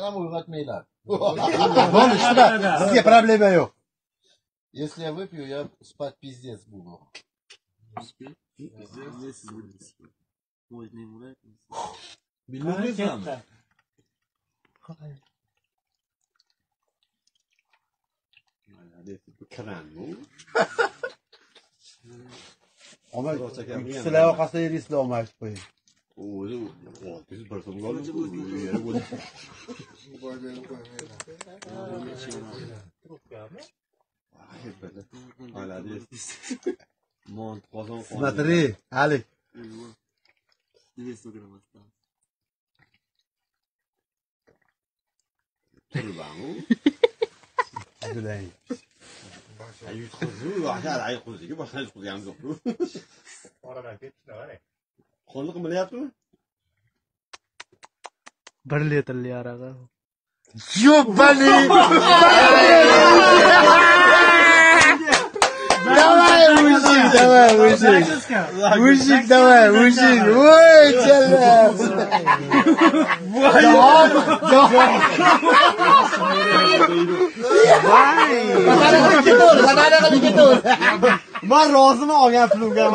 Там уйготмейlar. Bo'ldi, shunda sizga problema yo'q. Если я выпью, я спать пиздец буду. Bilmaysanmi? Ama ikisiyle ortasında yerisi olmaz koyayım. O'zi 600 so'mga olib, Смотри, Алик. 200 грамм осталось. Güleyin. Qonliq qilyaptimi? 1 litrli araqa. Ёбаный! Давай, мужик, давай, мужик. Мужик, давай, мужик. Ой, челап. Ben razımı olgan filmga.